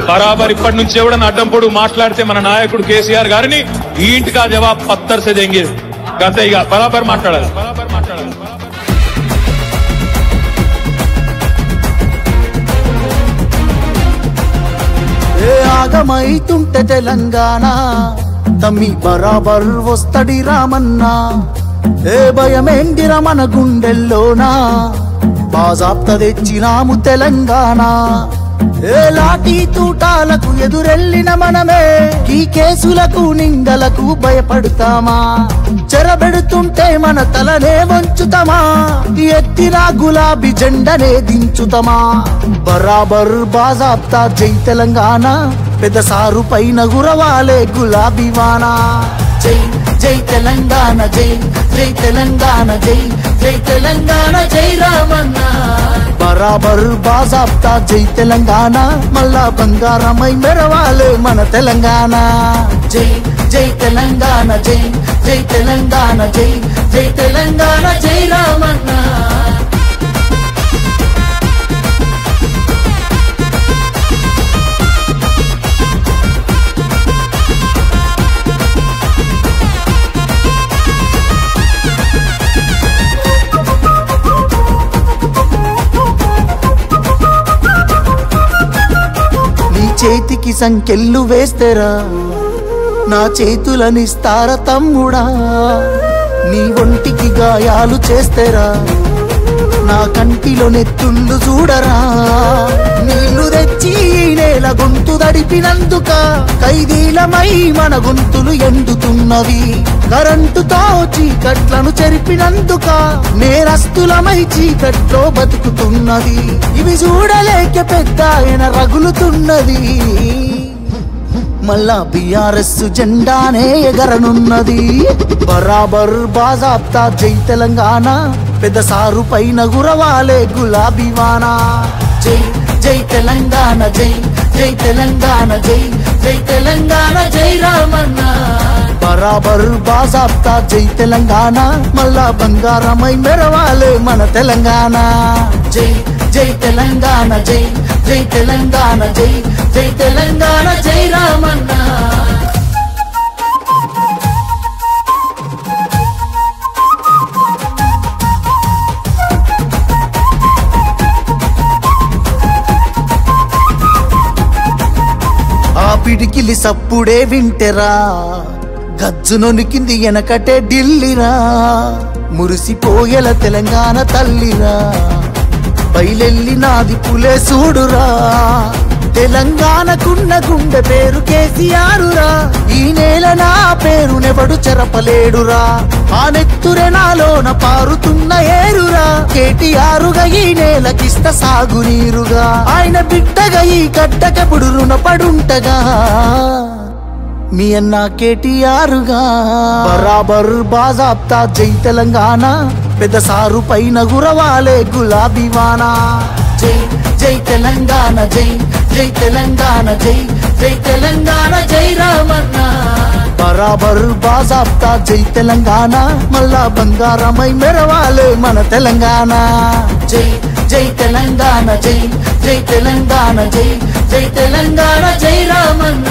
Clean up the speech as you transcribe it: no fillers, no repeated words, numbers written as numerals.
బరాబర్ ఇప్పటి నుంచి ఎవడన్నా అడ్డం పొడుగు మాట్లాడితే మన నాయకుడు కేసీఆర్ గారిని ఈ ఇంటికి ఆ జవాబు పత్తర్ సే దేంగే గంతే ఇక బరాబర్ మాట్లాడాలి. ఆగమైతుంటే తెలంగాణ తమ్మి బరాబర్ వస్తడి రామన్నా. ఏ భయమేందిరా మన గుండెల్లోనా బాజాప్త తెచ్చినాము తెలంగాణ. ఏ లాఠీ తూటాలకు ఎదురెళ్ళిన మనమే ఈ కేసులకు నిందలకు భయపడతామా? చెరబెడుతుంటే మన తలనే వంచుతామా? ఎత్తిన గులాబీ జెండనే దించుతామా? బరాబర్ బాజాప్తా జై తెలంగాణ, పెద్ద సారు పైన గురవాలే గులాబీ వానా. జై జై తెలంగాణ, జై జై తెలంగాణ, జై జై తెలంగాణ, జై రామన్న. బరాబర్ బాజాప్తా జై తెలంగాణ, మళ్ళా బంగారమై మెరవాలే మన తెలంగాణ. జై జై తెలంగాణ, జై జై తెలంగాణ, జై జై తెలంగాణ, జై రామన్న. చేతికి సంకెళ్ళు వేస్తేరా నా చేతులనిస్తార తమ్ముడా. నీ ఒంటికి గాయాలు చేస్తేరా నా కంటిలో నెత్తుళ్ళు చూడరా. నీళ్లు తెచ్చి నేల గొంతు దడిపినందుక ఖైదీలమై మన గొంతులు ఎండుతున్నవి. కరెంటుతో చీకట్లను చెరిపినందుక నేరస్తులమై చీకట్లో బతుకుతున్నది. ఇవి చూడలేక పెద్ద ఆయన రగులుతున్నది. మళ్ళా బీఆర్ఎస్ జెండానే ఎగరనున్నది. బరాబర్ బాజాప్తా జై తెలంగాణ, పెద్ద సారు పైన గురవాలే గులాబీ వానా. జై జై తెలంగాణ, జై జై తెలంగాణ, జై జై తెలంగాణ, జై రామన్న. బరాబర్ బాజాప్తా జై తెలంగాణ, మళ్ళా బంగారమై మెరవాలే మన తెలంగాణ. జై జై తెలంగాణ, జై జై తెలంగాణ, జై జై తెలంగాణ, జై రామన్న. ఆ పిడికిలి సప్పుడే వింటెరా గజ్జునొనికింది వెనకటే ఢిల్లీరా. మురిసిపోయేల తెలంగాణ తల్లిరా, బయలెల్లినాది పులే చూడురా. తెలంగాణకున్న గుండె పేరు కేసీఆరురా. ఈ నేల నా పేరునెవడు చెరపలేడురా. ఆ నెత్తురె నాలోన పారుతున్న ఏరురా. కేటీఆరుగా ఈ నేలకిస్త సాగునీరుగా. ఆయన బిడ్డగా ఈ గడ్డకెప్పుడు రుణపడుంటగా మీ అన్న కేటీఆరుగా. బరాబర్ బాజాప్తా జై తెలంగాణ, పెద్ద సారు పైన గురవాలే గులాబీ వానా. జై జై తెలంగాణ, జై జై తెలంగాణ, జై జై తెలంగాణ, జై రామన్న. బరాబర్ బాజాప్తా జై తెలంగాణ, మళ్ళా బంగారమై మెరవాలే మన తెలంగాణ. జై జై తెలంగాణ, జై జై తెలంగాణ, జై జై తెలంగాణ, జై రామన్న.